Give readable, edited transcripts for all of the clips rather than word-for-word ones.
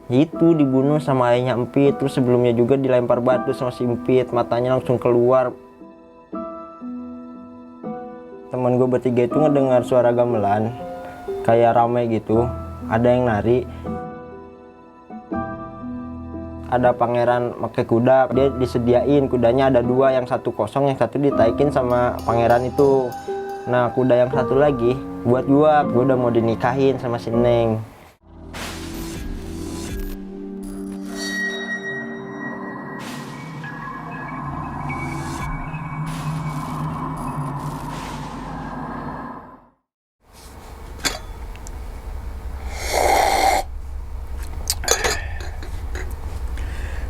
Itu dibunuh sama ayahnya Empit, terus sebelumnya juga dilempar batu sama si Empit, matanya langsung keluar. Teman gue bertiga itu ngedengar suara gamelan kayak ramai gitu, ada yang nari, ada pangeran pakai kuda, dia disediain kudanya ada dua, yang satu kosong, yang satu ditaikin sama pangeran itu. Nah kuda yang satu lagi buat gue udah mau dinikahin sama si Neng.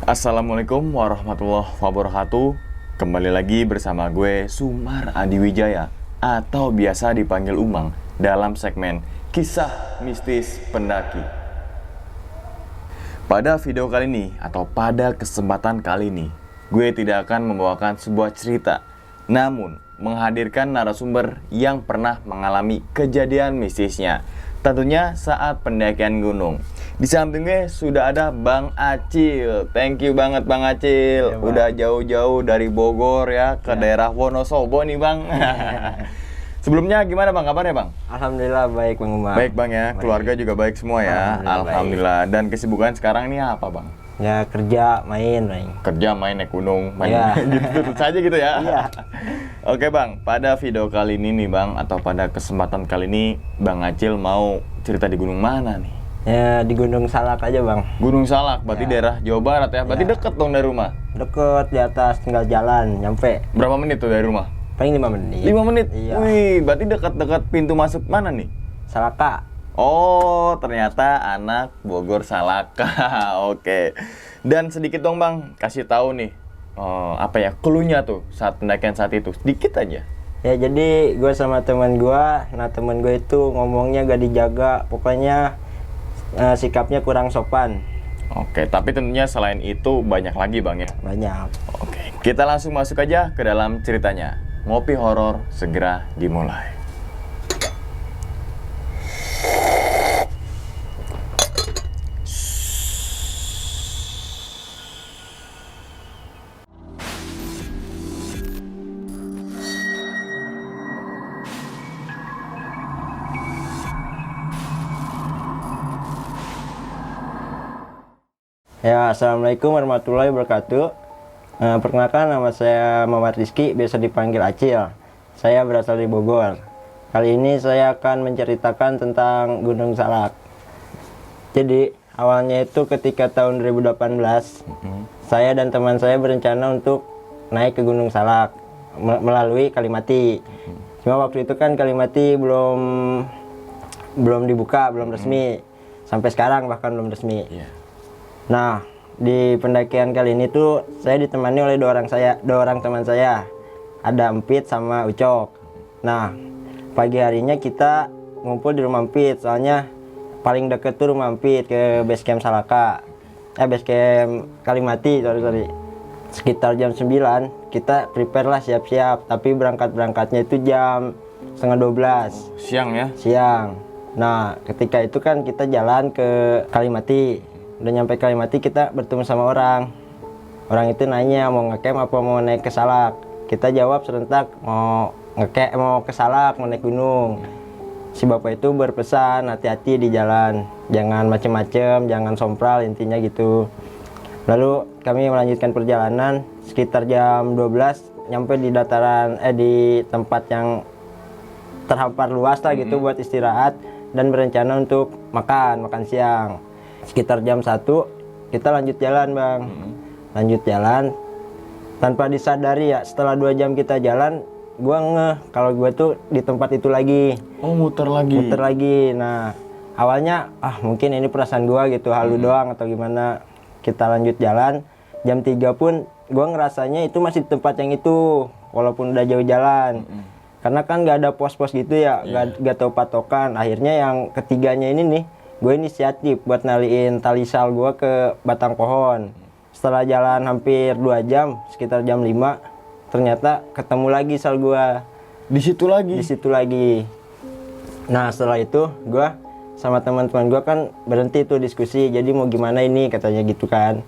Assalamualaikum warahmatullahi wabarakatuh. Kembali lagi bersama gue Sumar Adiwijaya atau biasa dipanggil Umang dalam segmen Kisah Mistis Pendaki. Pada video kali ini atau pada kesempatan kali ini, gue tidak akan membawakan sebuah cerita, namun menghadirkan narasumber yang pernah mengalami kejadian mistisnya, tentunya saat pendakian gunung. Di samping gue sudah ada Bang Acil. Thank you banget Bang Acil. Ya, Bang. Udah jauh-jauh dari Bogor ya ke daerah Wonosobo nih Bang. Sebelumnya gimana Bang kabarnya Bang? Alhamdulillah baik Bang Umar. Baik Bang ya, keluarga juga baik semua ya. Alhamdulillah. Dan kesibukan sekarang ini apa Bang? Ya kerja main. Kerja, main, naik gunung, main Ya. gitu saja gitu ya. Iya. Oke Bang, pada video kali ini nih Bang, atau pada kesempatan kali ini Bang Acil mau cerita di gunung mana nih? Ya di Gunung Salak aja Bang. Gunung Salak, berarti Ya. daerah Jawa Barat ya. Berarti Ya. deket dong dari rumah. Deket, di atas, tinggal jalan nyampe. Berapa menit tuh dari rumah? Paling 5 menit. 5 menit? Iya. Wih, berarti dekat-dekat pintu masuk mana nih? Salaka. Oh, ternyata anak Bogor Salaka. Oke. Dan sedikit dong Bang, kasih tahu nih apa ya clue-nya tuh saat pendakian saat itu. Sedikit aja. Ya jadi gue sama teman gue, nah teman gue itu ngomongnya gak dijaga, pokoknya sikapnya kurang sopan. Oke, tapi tentunya selain itu banyak lagi Bang ya. Banyak. Oke, kita langsung masuk aja ke dalam ceritanya. Ngopi horor segera dimulai. Ya, assalamualaikum warahmatullahi wabarakatuh. Perkenalkan, nama saya Muhammad Rizky, biasa dipanggil Acil. Saya berasal dari Bogor. Kali ini saya akan menceritakan tentang Gunung Salak. Jadi awalnya itu ketika tahun 2018, saya dan teman saya berencana untuk naik ke Gunung Salak melalui Kalimati. Cuma waktu itu kan Kalimati belum dibuka, belum resmi. Sampai sekarang bahkan belum resmi. Iya. Nah, di pendakian kali ini tuh saya ditemani oleh dua orang teman saya. Ada Empit sama Ucok. Nah, pagi harinya kita ngumpul di rumah Empit, soalnya paling deket tuh rumah Empit ke base camp Salaka. Base camp Kalimati, sorry. Sekitar jam 9 kita prepare lah, siap-siap, tapi berangkatnya itu jam setengah 12 Siang ya? siang. Nah, ketika itu kan kita jalan ke Kalimati. Udah nyampe Kalimati kita bertemu sama orang. Orang itu nanya mau ngecamp apa mau naik ke Salak. Kita jawab serentak mau ngecamp, mau ke Salak, mau naik gunung. Si bapak itu berpesan hati-hati di jalan, jangan macem-macem, jangan sompral, intinya gitu. Lalu kami melanjutkan perjalanan sekitar jam 12 nyampe di dataran di tempat yang terhampar luas lah gitu buat istirahat dan berencana untuk makan siang. Sekitar jam 1 kita lanjut jalan Bang. Lanjut jalan tanpa disadari ya, setelah 2 jam kita jalan gua ngeh kalau gua tuh di tempat itu lagi. Oh, muter lagi. Nah awalnya mungkin ini perasaan gua gitu, halu doang atau gimana. Kita lanjut jalan jam 3 pun gua ngerasanya itu masih di tempat yang itu walaupun udah jauh jalan. Karena kan gak ada pos-pos gitu ya, gak tahu patokan. Akhirnya yang ketiganya ini nih, gue inisiatif buat naliin tali sal gue ke batang pohon. Setelah jalan hampir 2 jam, sekitar jam 5, ternyata ketemu lagi sal gue. Di situ lagi. Nah setelah itu gue sama teman-teman gue kan berhenti tuh diskusi, jadi mau gimana ini katanya gitu kan.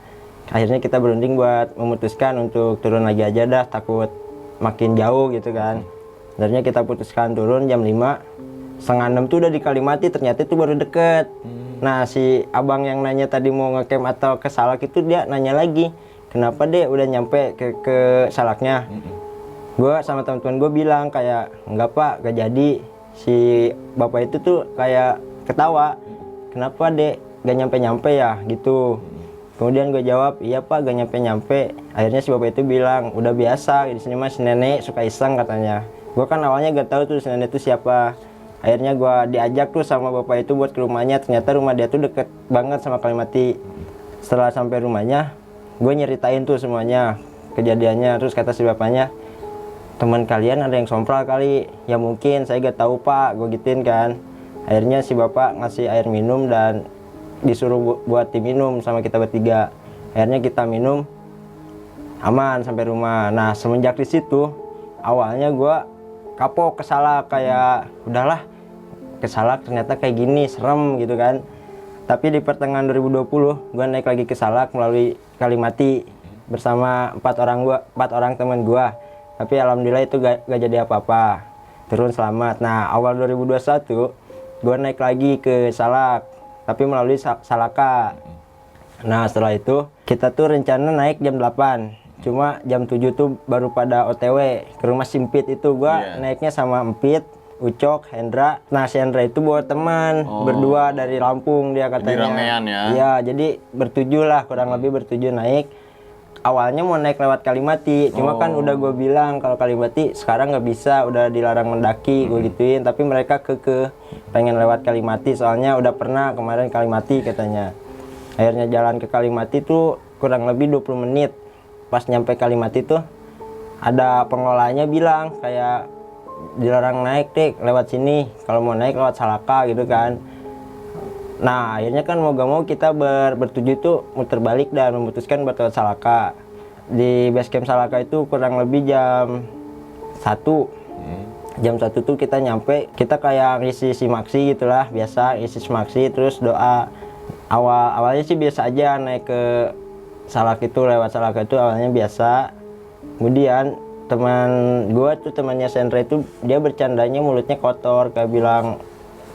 Akhirnya kita berunding buat memutuskan untuk turun lagi aja dah, takut makin jauh gitu kan. Akhirnya kita putuskan turun jam 5, setengah 6 tuh udah di Kalimati, ternyata itu baru deket. Nah si abang yang nanya tadi mau ngecamp atau ke Salak itu dia nanya lagi, kenapa deh udah nyampe ke Salaknya. Gue sama teman-teman gue bilang kayak, enggak pak, gak jadi. Si bapak itu tuh kayak ketawa, kenapa dek gak nyampe-nyampe ya gitu. Kemudian gue jawab, iya pak gak nyampe-nyampe. Akhirnya si bapak itu bilang, udah biasa di sini mah si nenek suka iseng katanya. Gue kan awalnya gak tahu tuh si nenek itu siapa. Akhirnya gue diajak tuh sama bapak itu buat ke rumahnya. Ternyata rumah dia tuh deket banget sama Kalimati. Setelah sampai rumahnya, gue nyeritain tuh semuanya kejadiannya. Terus kata si bapaknya, teman kalian ada yang sompral kali. Ya mungkin, saya gak tahu pak, gue gituin kan. Akhirnya si bapak ngasih air minum dan disuruh buat diminum sama kita bertiga. Akhirnya kita minum, aman sampai rumah. Nah semenjak di situ awalnya gue kapok ke Salak, kayak udahlah ke Salak ternyata kayak gini, serem gitu kan. Tapi di pertengahan 2020 gue naik lagi ke Salak melalui Kalimati bersama 4 orang teman gue. Tapi alhamdulillah itu gak jadi apa-apa, turun selamat. Nah awal 2021 gue naik lagi ke Salak, tapi melalui Salaka. Nah setelah itu kita tuh rencana naik jam 8, cuma jam 7 tuh baru pada OTW ke rumah Simpit itu. Gue naiknya sama Empit, Ucok, Hendra. Nah si Hendra itu bawa teman berdua dari Lampung, dia katanya. Jadi ramean ya? Iya, jadi bertujuh lah, kurang lebih bertujuh naik. Awalnya mau naik lewat Kalimati, cuma kan udah gue bilang kalau Kalimati sekarang nggak bisa, udah dilarang mendaki, gue gituin. Tapi mereka pengen lewat Kalimati, soalnya udah pernah kemarin Kalimati katanya. Akhirnya jalan ke Kalimati tuh kurang lebih 20 menit. Pas nyampe Kalimati tuh ada pengelolanya bilang kayak dilarang naik deh lewat sini, kalau mau naik lewat Salaka gitu kan. Nah akhirnya kan mau gak mau kita bertujuh tuh muter balik dan memutuskan buat lewat Salaka. Di base camp Salaka itu kurang lebih jam 1. Jam 1 tuh kita nyampe, kita kayak ngisi simaksi gitulah, biasa ngisi simaksi terus doa. Awalnya sih biasa aja naik ke Salak itu, lewat Salaka itu awalnya biasa. Kemudian teman gue tuh, temannya Sandra itu, dia bercandanya mulutnya kotor, kayak bilang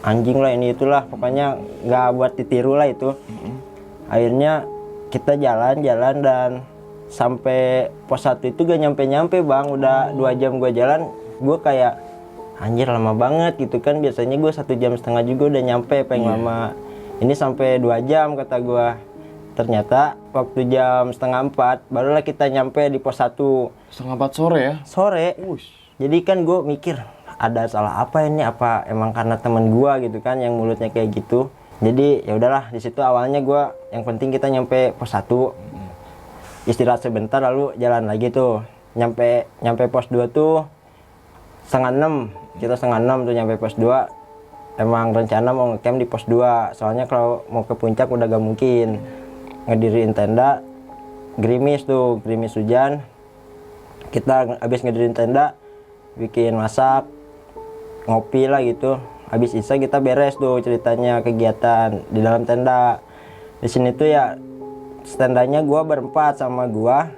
anjing lah ini itulah, pokoknya nggak buat ditiru lah itu. Akhirnya kita jalan dan sampai pos 1 itu gak nyampe bang, udah 2 jam gue jalan. Gue kayak anjir lama banget gitu kan, biasanya gue 1,5 jam juga udah nyampe, paling lama ini sampai 2 jam kata gue. Ternyata waktu jam 3:30 barulah kita nyampe di pos 1. 3:30 sore ya? Sore. Jadi kan gue mikir, ada salah apa ini, apa emang karena temen gua gitu kan yang mulutnya kayak gitu. Jadi ya udahlah, di situ awalnya gua yang penting kita nyampe pos 1, istirahat sebentar lalu jalan lagi tuh. Nyampe pos 2 tuh 5:30, kita 5:30 tuh nyampe pos 2. Emang rencana mau ngecamp di pos 2, soalnya kalau mau ke puncak udah gak mungkin. Ngediriin tenda, gerimis hujan. Kita habis ngediriin tenda, bikin masak, ngopi lah gitu. Habis isa kita beres tuh ceritanya kegiatan di dalam tenda. Di sini tuh ya tendanya gua berempat sama gua,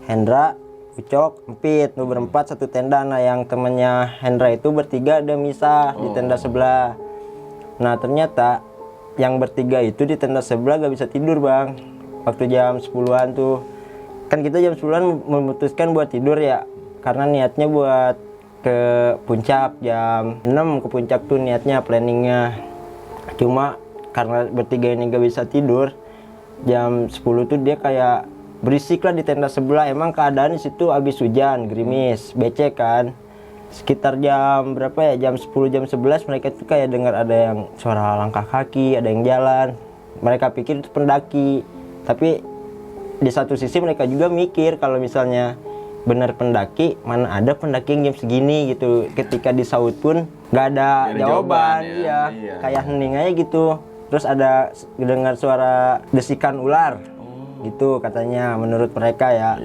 Hendra, Ucok, Empit, tuh berempat satu tenda. Nah yang temennya Hendra itu bertiga ada misah di tenda sebelah. Nah ternyata yang bertiga itu di tenda sebelah gak bisa tidur bang. Waktu jam 10-an tuh, kan kita jam 10-an memutuskan buat tidur ya, karena niatnya buat ke puncak jam 6, ke puncak tuh niatnya, planningnya. Cuma karena bertiga ini gak bisa tidur, jam 10 tuh dia kayak berisik lah di tenda sebelah. Emang keadaan di situ habis hujan, gerimis, becek kan. Sekitar jam berapa ya, jam 10, jam 11 mereka tuh kayak dengar ada yang suara langkah kaki, ada yang jalan. Mereka pikir itu pendaki, tapi di satu sisi mereka juga mikir kalau misalnya benar pendaki, mana ada pendaki yang jam segini gitu. Ketika disaut pun nggak ada jawaban, iya. Kayak hening aja gitu. Terus ada dengar suara desikan ular, gitu katanya menurut mereka ya.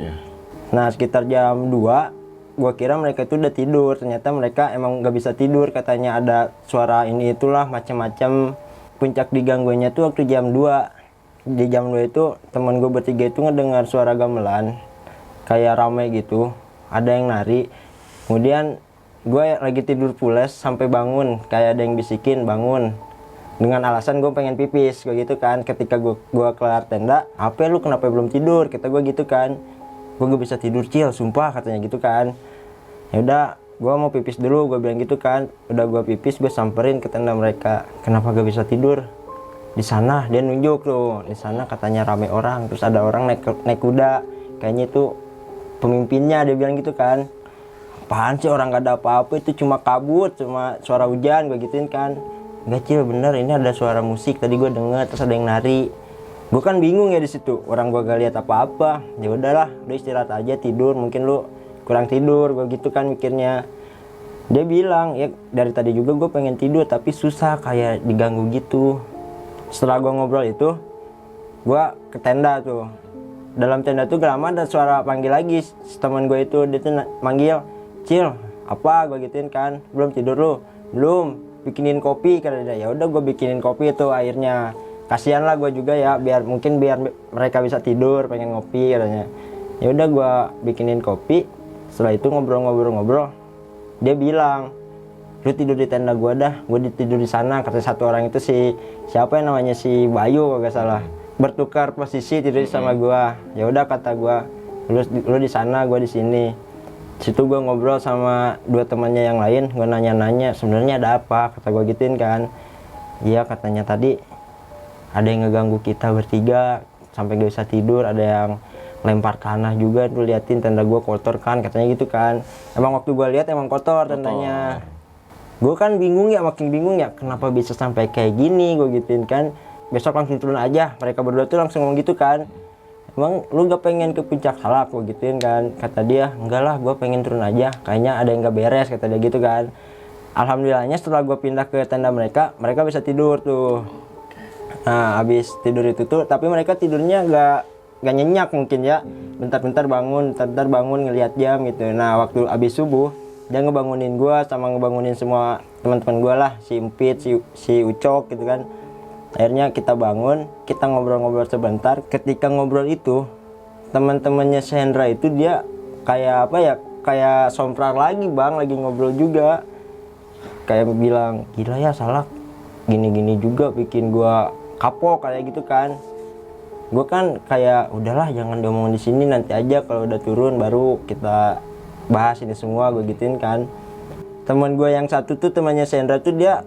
Nah sekitar jam 2, gua kira mereka itu udah tidur. Ternyata mereka emang nggak bisa tidur, katanya ada suara ini itulah macam-macam. puncak diganggunya tuh waktu jam 2. Di jam 2 itu teman gue bertiga itu ngedengar suara gamelan kayak rame gitu, ada yang nari. Kemudian gue lagi tidur pules sampai bangun, kayak ada yang bisikin bangun dengan alasan gue pengen pipis gue gitu kan. Ketika gue kelar tenda, apa lu kenapa belum tidur, kata gue gitu kan. Gue gak bisa tidur Cil, sumpah, katanya gitu kan. Ya udah, gue mau pipis dulu, gue bilang gitu kan. Udah gue pipis, gue samperin ke tenda mereka. Kenapa gak bisa tidur? Di sana dia nunjuk tuh, di sana katanya rame orang, terus ada orang naik kuda, kayaknya itu pemimpinnya, dia bilang gitu kan. Apaan sih, orang gak ada apa-apa, itu cuma kabut, cuma suara hujan, gue gituin kan. Enggak Cil, bener, ini ada suara musik tadi gue denger, terus ada yang nari. Gue kan bingung ya di situ, orang gue gak lihat apa-apa. Ya udahlah, udah istirahat aja, tidur, mungkin lu kurang tidur, gue gitu kan mikirnya. Dia bilang, ya dari tadi juga gue pengen tidur tapi susah, kayak diganggu gitu. Setelah gue ngobrol itu, gue ke tenda tuh. Dalam tenda tuh gak lama ada suara panggil lagi teman gue itu. Dia tuh manggil, Cil, apa, gue gituin kan. Belum tidur lu? Belum, bikinin kopi, kata dia. Ya udah, gue bikinin kopi itu airnya. Kasihan lah gue juga ya, biar mereka bisa tidur, pengen ngopi katanya. Ya udah, gue bikinin kopi. Setelah itu ngobrol-ngobrol, dia bilang, lu tidur di tenda gua dah, gua tidur di sana. Kata satu orang itu siapa yang namanya si Bayu kalau gak salah, bertukar posisi tidur sama gua. Ya udah, kata gua, lu di sana, gua di sini. Situ gua ngobrol sama dua temannya yang lain, gua nanya-nanya sebenarnya ada apa, kata gua gituin kan. Iya, katanya tadi ada yang ngeganggu kita bertiga sampai gak bisa tidur, ada yang lempar tanah juga tuh, liatin tenda gua kotor kan, katanya gitu kan. Emang waktu gua lihat emang kotor tendanya. Gue kan bingung ya, makin bingung ya, kenapa bisa sampai kayak gini, gue gituin kan. Besok langsung turun aja, mereka berdua tuh langsung ngomong gitu kan. Emang lu gak pengen ke puncak Salak, gue gituin kan. Kata dia, enggak lah, gue pengen turun aja, kayaknya ada yang gak beres, kata dia gitu kan. Alhamdulillahnya setelah gue pindah ke tenda mereka bisa tidur tuh. Nah, habis tidur itu tuh, tapi mereka tidurnya gak nyenyak mungkin ya. Bentar-bentar bangun ngelihat jam gitu. Nah, waktu habis subuh, dia ngebangunin gue sama ngebangunin semua teman-teman gue lah, si Empit, si Ucok gitu kan. Akhirnya kita bangun, kita ngobrol-ngobrol sebentar. Ketika ngobrol itu, teman-temannya Shendra itu dia kayak apa ya, kayak sompral lagi bang, lagi ngobrol juga. Kayak bilang, gila ya Salak, gini-gini juga bikin gue kapok kayak gitu kan. Gue kan kayak udahlah, jangan diomongin di sini, nanti aja kalau udah turun baru kita bahas ini semua, gue gituin kan. Teman gue yang satu tuh, temannya Shendra tuh, dia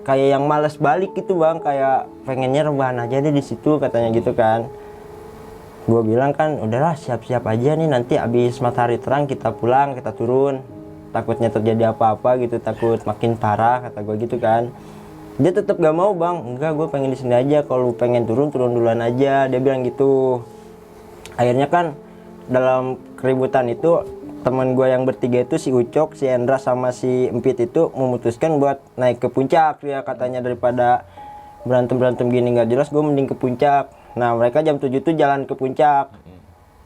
kayak yang males balik gitu bang, kayak pengennya rebahan aja deh di situ, katanya gitu kan. Gue bilang kan udahlah, siap-siap aja nih, nanti abis matahari terang kita pulang, kita turun, takutnya terjadi apa-apa gitu, takut makin parah, kata gue gitu kan. Dia tetap gak mau bang, enggak, gue pengen di sini aja, kalau pengen turun duluan aja, dia bilang gitu. Akhirnya kan dalam keributan itu, teman gue yang bertiga itu, si Ucok, si Endra sama si Empit itu memutuskan buat naik ke puncak. Dia katanya daripada berantem gini nggak jelas, gue mending ke puncak. Nah, mereka jam 7 tuh jalan ke puncak.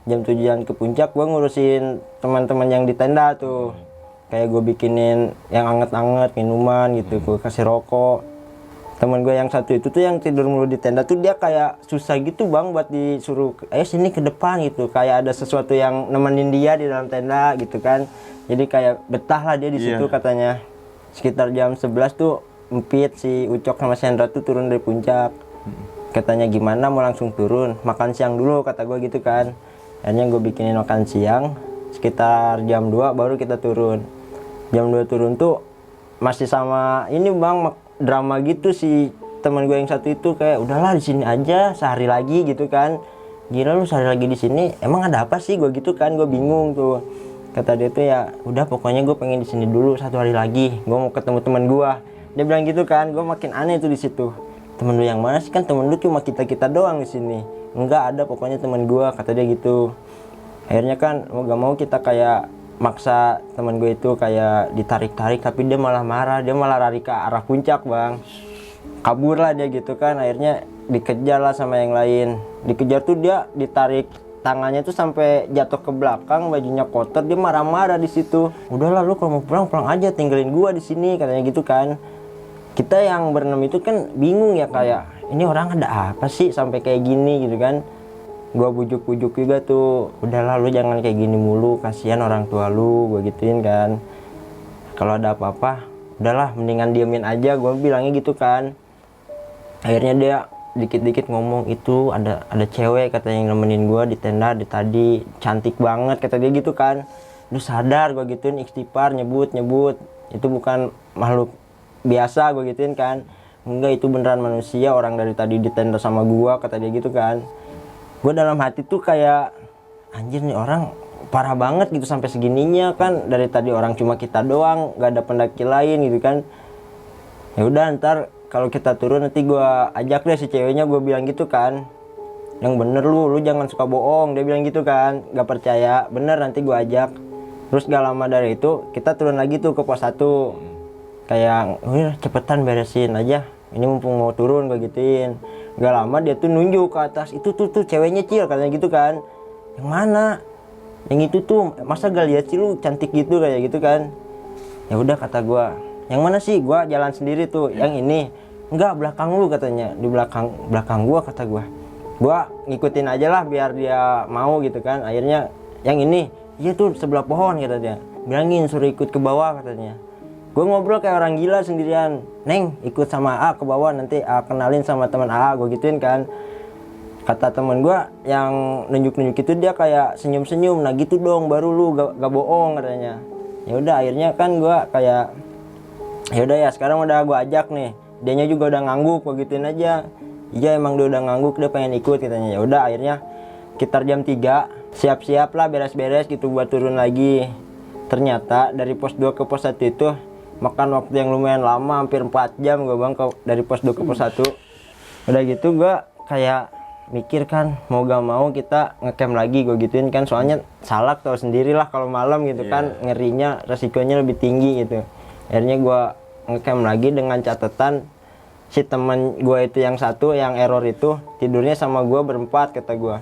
Jam 7 jalan ke puncak, gue ngurusin teman-teman yang di tenda tuh. Kayak gue bikinin yang anget-anget, minuman gitu, gue kasih rokok. Temen gue yang satu itu tuh yang tidur mulu di tenda tuh, dia kayak susah gitu bang buat disuruh ayo sini ke depan gitu, kayak ada sesuatu yang nemenin dia di dalam tenda gitu kan. Jadi kayak betah lah dia di situ katanya. Sekitar jam 11 tuh Empit, si Ucok sama Shendra tuh turun dari puncak. Katanya gimana, mau langsung turun, makan siang dulu, kata gue gitu kan. Akhirnya gue bikinin makan siang, sekitar jam 2 baru kita turun. Jam 2 turun tuh masih sama ini bang, drama gitu si teman gue yang satu itu, kayak udahlah di sini aja sehari lagi gitu kan. Gila lu sehari lagi di sini, emang ada apa sih, gue gitu kan. Gue bingung tuh. Kata dia tuh ya udah pokoknya gue pengen di sini dulu 1 hari lagi, gue mau ketemu teman gue. Dia bilang gitu kan. Gue makin aneh tuh di situ. Temen lu yang mana sih, kan temen lu cuma kita doang di sini. Enggak ada pokoknya teman gue, kata dia gitu. Akhirnya kan mau gak mau kita kayak maksa teman gue itu kayak ditarik-tarik, tapi dia malah marah, dia malah lari ke arah puncak bang, kabur lah dia gitu kan. Akhirnya dikejar lah sama yang lain, dikejar tuh dia ditarik tangannya tuh sampai jatuh ke belakang, bajunya kotor, dia marah-marah di situ. Udahlah lu kalau mau pulang aja, tinggalin gua di sini, katanya gitu kan. Kita yang berenam itu kan bingung ya, kayak ini orang ada apa sih sampai kayak gini gitu kan. Gua bujuk-bujuk juga tuh, udahlah lu jangan kayak gini mulu, kasihan orang tua lu, gua gituin kan. Kalau ada apa-apa udahlah mendingan diemin aja, gua bilangnya gitu kan. Akhirnya dia dikit-dikit ngomong, itu ada cewek katanya yang nemenin gua di tenda di tadi, cantik banget kata dia gitu kan. Lu sadar, gua gituin, istighfar, nyebut itu bukan makhluk biasa, gua gituin kan. Enggak, itu beneran manusia, orang dari tadi di tenda sama gua kata dia gitu kan. Gua dalam hati tuh kayak anjir nih orang parah banget gitu sampai segininya kan, dari tadi orang cuma kita doang, nggak ada pendaki lain gitu kan. Ya udah ntar kalau kita turun nanti gua ajak deh si ceweknya, gua bilang gitu kan. Yang bener lu jangan suka bohong, dia bilang gitu kan. Gak percaya, bener nanti gua ajak. Terus gak lama dari itu kita turun lagi tuh ke pos 1. Kayak udah cepetan beresin aja, ini mumpung mau turun, gua gituin. Gak lama dia tuh nunjuk ke atas, itu tuh ceweknya Cil katanya gitu kan. Yang mana? Yang itu tuh, masa gak lihat sih lu cantik gitu kayak gitu kan. Ya udah kata gua, yang mana sih? Gua jalan sendiri tuh. Yang ini enggak, belakang lu katanya, di belakang gua kata gua ngikutin aja lah biar dia mau gitu kan. Akhirnya yang ini, iya tuh sebelah pohon kata dia, bilangin suruh ikut ke bawah katanya. Gua ngobrol kayak orang gila sendirian, Neng ikut sama A ke bawah, nanti A kenalin sama teman A, gua gituin kan. Kata temen gua yang nunjuk itu dia kayak senyum-senyum, nah gitu dong baru lu gak bohong katanya. Ya udah akhirnya kan gua kayak ya udah ya sekarang udah gua ajak nih, dianya juga udah ngangguk, gua gituin aja. Iya emang dia udah ngangguk, dia pengen ikut katanya. Ya udah akhirnya sekitar jam 3 siap-siap lah beres-beres gitu buat turun lagi. Ternyata dari pos 2 ke pos 1 itu makan waktu yang lumayan lama, hampir 4 jam gua bang dari pos 2 ke pos 1. Udah gitu gua kayak mikir kan, mau gak mau kita ngecamp lagi, gue gituin kan. Soalnya Salak tau sendiri lah kalau malam gitu kan, ngerinya resikonya lebih tinggi gitu. Akhirnya gue ngecamp lagi dengan catatan si teman gue itu yang satu yang error itu tidurnya sama gue berempat kata gue.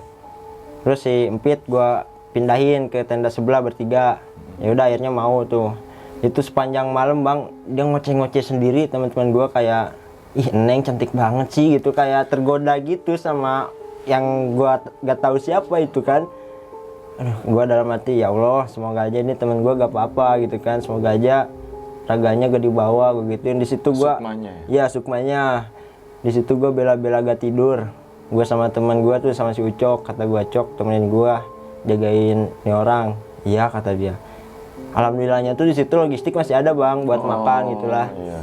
Terus si Empit gue pindahin ke tenda sebelah bertiga. Ya udah akhirnya mau tuh. Itu sepanjang malam bang dia ngoceh-ngoceh sendiri, teman-teman gue kayak ih Neng cantik banget sih gitu, kayak tergoda gitu sama yang gua gak tahu siapa itu kan. Aduh, gua dalam hati ya Allah semoga aja ini temen gua gak apa-apa gitu kan, semoga aja raganya gak dibawa, gua gituin. Di situ gua sukmanya ya sukmanya di situ gua bela-bela gak tidur. Gua sama teman gua tuh sama si Ucok, kata gua Cok temenin gua jagain nih orang. Iya kata dia. Alhamdulillahnya tuh di situ logistik masih ada bang buat makan gitulah. Iya.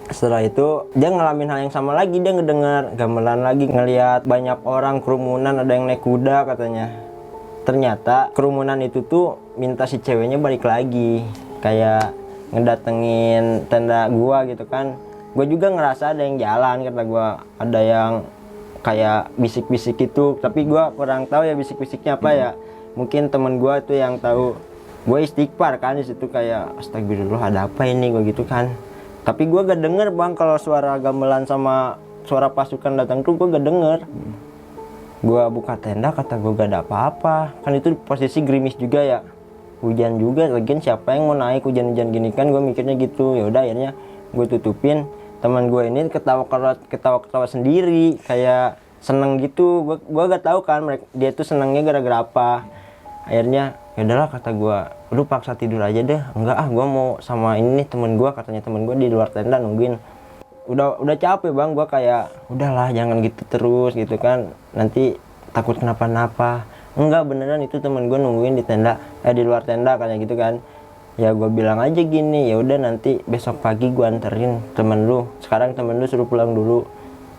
Setelah itu dia ngalamin hal yang sama lagi, dia ngedengar gamelan lagi, ngelihat banyak orang kerumunan, ada yang naik kuda katanya. Ternyata kerumunan itu tuh minta si ceweknya balik lagi, kayak ngedatengin tenda gua gitu kan. Gua juga ngerasa ada yang jalan kata gua, ada yang kayak bisik-bisik itu, tapi gua kurang tahu ya bisik-bisiknya apa ya. Mungkin temen gua tuh yang tahu. Gue istighfar kan di situ kayak astagfirullah ada apa ini gua gitu kan. Tapi gue gak denger bang kalau suara gamelan sama suara pasukan datang tuh gue gak denger. Gue buka tenda kata gue gak ada apa-apa. Kan itu posisi gerimis juga ya, hujan juga. Lagian siapa yang mau naik hujan-hujan gini kan, gue mikirnya gitu. Ya udah akhirnya gue tutupin. Teman gue ini ketawa-ketawa sendiri, kayak seneng gitu. Gue gak tahu kan dia tuh senengnya gara-gara apa. Akhirnya ya udahlah kata gue, lu paksa tidur aja deh. Enggak ah, gue mau sama ini nih temen gue, katanya temen gue di luar tenda nungguin. Udah capek bang, gue kayak udahlah jangan gitu terus gitu kan, nanti takut kenapa-napa. Enggak beneran itu temen gue nungguin di tenda, di luar tenda kayak gitu kan. Ya gue bilang aja gini, ya udah nanti besok pagi gue anterin temen lu, sekarang temen lu suruh pulang dulu.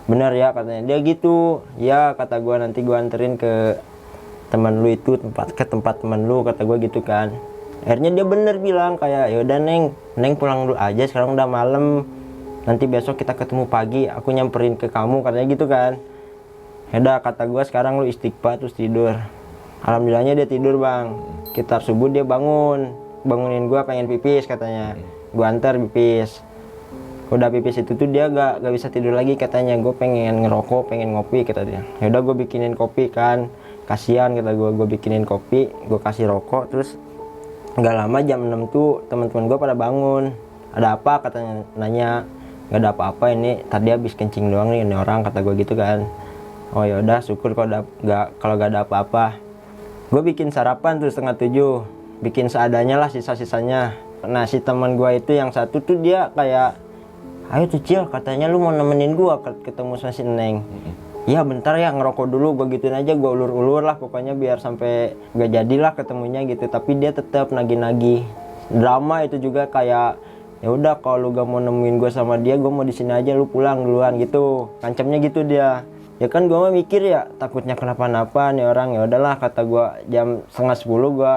Bener ya katanya dia gitu. Ya kata gue nanti gue anterin ke teman lu itu, ke tempat teman lu kata gue gitu kan. Akhirnya dia bener bilang kayak ya udah Neng pulang dulu aja, sekarang udah malam, nanti besok kita ketemu pagi, aku nyamperin ke kamu katanya gitu kan. Ya udah kata gue sekarang lu istighfar terus tidur. Alhamdulillahnya dia tidur bang. Sekitar subuh dia bangunin gue pengen pipis katanya. Gue antar pipis. Udah pipis itu tuh dia gak bisa tidur lagi katanya. Gue pengen ngerokok, pengen ngopi kata dia. Ya udah gue bikinin kopi kan, kasihan kata gue bikinin kopi, gue kasih rokok. Terus nggak lama jam 6 tuh teman-teman gue pada bangun. Ada apa katanya, nanya. nggak ada apa-apa, ini tadi habis kencing doang nih ini orang, kata gue gitu kan. Oh ya udah, syukur kalau nggak ada apa-apa. Gue bikin sarapan tuh 6:30, bikin seadanya lah sisa-sisanya. Nah si teman gue itu yang satu tuh dia kayak, ayo tuh Cil, katanya lu mau nemenin gue ketemu sama si Neng. Iya bentar ya, ngerokok dulu, gue gituin aja, gue ulur-ulur lah pokoknya biar sampai gak jadilah ketemunya gitu. Tapi dia tetap nagih-nagih drama itu juga, kayak ya udah kalau lu gak mau nemuin gue sama dia, gue mau di sini aja, lu pulang duluan gitu, kancamnya gitu dia. Ya kan gue mah mikir ya takutnya kenapa-napa nih orang. Ya udahlah kata gue, jam 9:30 gue,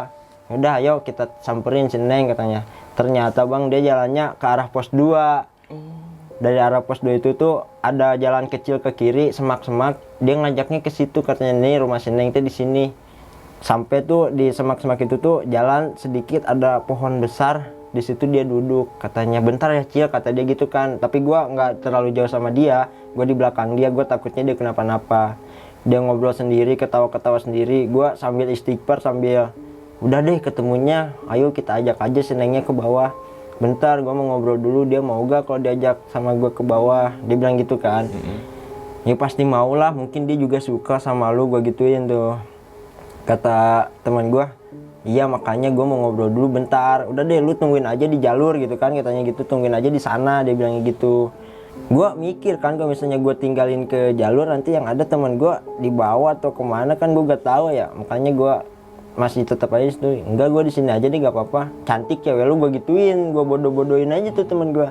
udah ayo kita samperin si Neng katanya. Ternyata bang dia jalannya ke arah pos 2. Dari arah pos 2 itu tuh ada jalan kecil ke kiri, semak-semak. Dia ngajaknya ke situ, katanya nih rumah si Neng tuh di sini. Sampai tuh di semak-semak itu tuh jalan sedikit ada pohon besar. Di situ dia duduk, katanya bentar ya Cil, kata dia gitu kan. Tapi gua nggak terlalu jauh sama dia, gua di belakang dia, gua takutnya dia kenapa-napa. Dia ngobrol sendiri, ketawa-ketawa sendiri. Gua sambil istighfar, sambil udah deh ketemunya, ayo kita ajak aja si Nengnya ke bawah. Bentar, gue mau ngobrol dulu, dia mau gak kalau diajak sama gue ke bawah, dia bilang gitu kan. Ya pasti mau lah, mungkin dia juga suka sama lu, gue gituin tuh. Kata teman gue, iya makanya gue mau ngobrol dulu bentar, udah deh lu tungguin aja di jalur gitu kan, katanya gitu, tungguin aja di sana, dia bilangnya gitu. Gue mikir kan kalau misalnya gue tinggalin ke jalur, nanti yang ada teman gue dibawa atau kemana kan gue gak tahu ya. Makanya gue masih tetap aja tuh, enggak gue di sini aja deh gak apa-apa, cantik cewek lu, gue gituin, gue bodoh-bodohin aja tuh temen gue.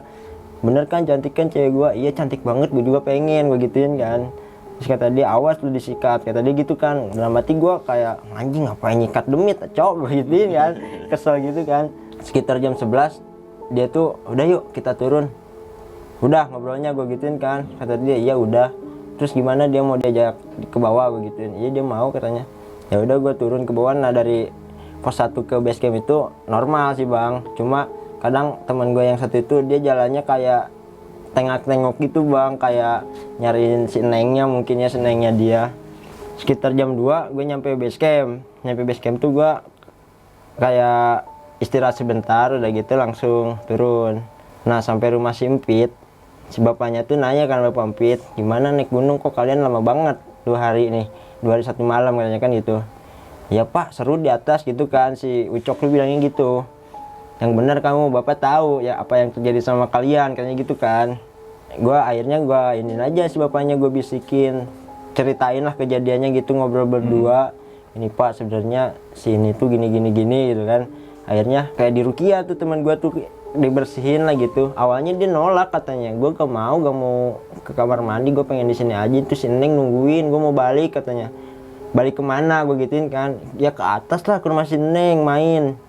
Bener kan, cantik kan cewek gue, iya cantik banget, gue juga pengen, gue gituin kan. Terus kata dia, awas lu disikat, kata dia gitu kan. Dalam hati gue kayak, anjing ngapain nyikat demit cok, gue gituin kan, kesel gitu kan. Sekitar jam 11 dia tuh, udah yuk kita turun, udah ngobrolnya, gue gituin kan. Kata dia, iya udah. Terus gimana, dia mau diajak ke bawah, gue gituin. Iya dia mau katanya. Ya udah gue turun ke bawah. Nah dari pos 1 ke base camp itu normal sih bang, cuma kadang teman gue yang satu itu dia jalannya kayak tengok-tengok gitu bang, kayak nyariin si Nengnya, mungkin ya si Nengnya dia. Sekitar jam 2 gue nyampe base camp tuh gue kayak istirahat sebentar, udah gitu langsung turun. Nah sampai rumah si Empit, si bapaknya tuh nanya kan, Bapak Empit, gimana naik gunung kok kalian lama banget 2 hari nih, 2 hari 1 malam katanya kan gitu. Ya pak seru di atas gitu kan, si Ucok lu bilangnya gitu. Yang benar kamu, bapak tahu ya apa yang terjadi sama kalian, katanya gitu kan. Akhirnya gue iniin aja si bapaknya, gue bisikin, ceritain lah kejadiannya gitu, ngobrol berdua. Ini pak sebenarnya si ini tuh gini gitu kan. Akhirnya kayak di Rukia tuh teman gue tuh dibersihin lah gitu. Awalnya dia nolak, katanya gue gak mau ke kamar mandi, gue pengen di sini aja. Terus si Neng nungguin, gue mau balik katanya. Balik kemana, gue gituin kan. Ya ke atas lah, ke rumah si Neng main.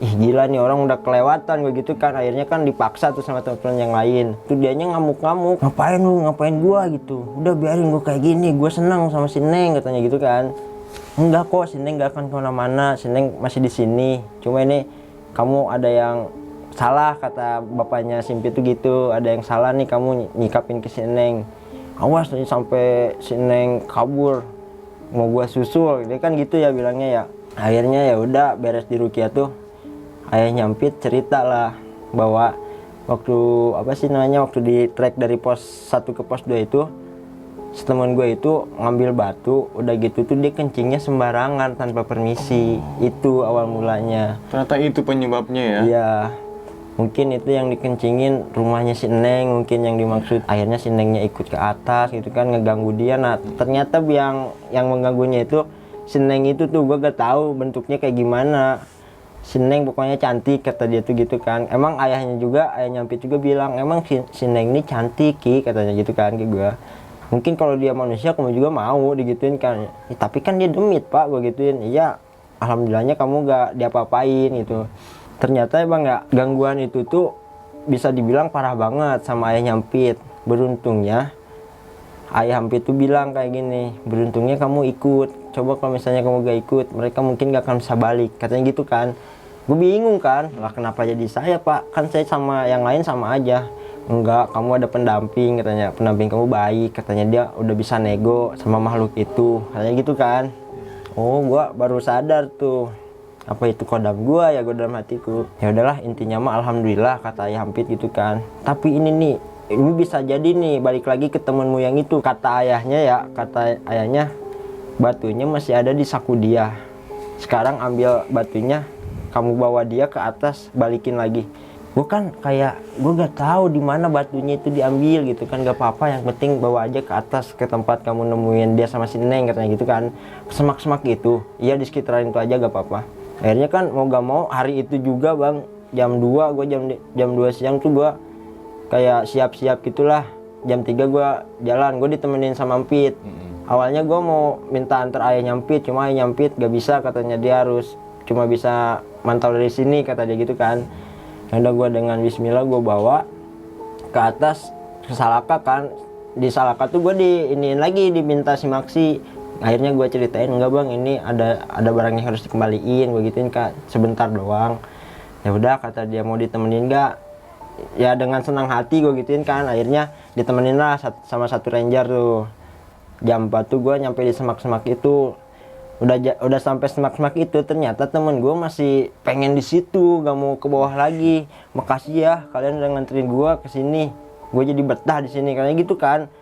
Ih gila nih orang udah kelewatan, gue gitu kan. Akhirnya kan dipaksa tuh sama teman-teman yang lain. Tuh dianya ngamuk-ngamuk, ngapain gua gitu. Udah biarin gue kayak gini, gue senang sama si Neng, katanya gitu kan. Enggak kok, si Neng gak akan kemana-mana, si Neng masih di sini. Cuma ini kamu ada yang salah, kata bapaknya Simpi tuh gitu. Ada yang salah nih kamu nyikapin ke si Neng. Awas nih sampai si Neng kabur, mau gua susul, dia kan gitu ya bilangnya ya. Akhirnya ya udah beres di Rukia tuh. Ayahnya Empit cerita lah bahwa waktu waktu di trek dari pos 1 ke pos 2 itu, si teman gue itu ngambil batu, udah gitu tuh dia kencingnya sembarangan tanpa permisi. Itu awal mulanya. Ternyata itu penyebabnya ya? Iya, mungkin itu yang dikencingin rumahnya si Neng, mungkin yang dimaksud. Akhirnya si Nengnya ikut ke atas gitu kan, ngeganggu dia. Nah ternyata yang mengganggunya itu si Neng itu tuh, gue gak tahu bentuknya kayak gimana. Si Neng pokoknya cantik, kata dia tuh gitu kan. Emang ayahnya Empit juga bilang, emang si Neng ini cantik Ki, katanya gitu kan ke gue. Mungkin kalau dia manusia kamu juga mau digituin kan. Tapi kan dia demit pak, gue gituin. Iya alhamdulillahnya kamu gak diapa-apain gitu. Ternyata emang ya gangguan itu tuh bisa dibilang parah banget sama ayahnya Empit. Beruntungnya ayah Empit tuh bilang kayak gini, beruntungnya kamu ikut. Coba kalau misalnya kamu gak ikut, mereka mungkin gak akan bisa balik, katanya gitu kan. Gue bingung kan, lah kenapa jadi saya pak, kan saya sama yang lain sama aja. Enggak, kamu ada pendamping, katanya. Pendamping kamu baik, katanya dia udah bisa nego sama makhluk itu, katanya gitu kan. Oh gue baru sadar tuh, apa itu kodam gue ya, gue dalam hatiku. Ya udahlah intinya mah alhamdulillah, kata ayah Empit gitu kan. Tapi ini nih ini bisa jadi nih balik lagi ke temenmu yang itu. Kata ayahnya batunya masih ada di saku dia. Sekarang ambil batunya, kamu bawa dia ke atas, balikin lagi. Gue kan kayak gue gak tahu di mana batunya itu diambil gitu kan. Gak apa-apa, yang penting bawa aja ke atas ke tempat kamu nemuin dia sama si Neng, katanya gitu kan. Semak-semak itu, iya di sekitaran itu aja gak apa-apa. Akhirnya kan mau gak mau hari itu juga bang, jam 2 gue jam 2 siang tuh gue kayak siap-siap gitulah. Jam 3 gue jalan, gue ditemenin sama Empit. Awalnya gue mau minta antar ayah Nyampit, cuma ayah Nyampit gak bisa, katanya dia harus cuma bisa mantau dari sini, kata dia gitu kan. Udah gue dengan bismillah gue bawa ke atas ke Salaka kan. Di Salaka tuh gue diiniin lagi, diminta si Maksi. Akhirnya gue ceritain, enggak bang, ini ada barang yang harus dikembaliin, gue gituin kak, sebentar doang. Ya udah, kata dia, mau ditemenin nggak? Ya dengan senang hati gue gituin kan. Akhirnya ditemenin lah sama satu ranger tuh. Jam 4 tuh gue nyampe di semak-semak itu. Udah sampai semak-semak itu, ternyata temen gue masih pengen di situ, gak mau ke bawah lagi. Makasih ya kalian udah nganterin gue ke sini, gue jadi betah di sini, kayak gitu kan.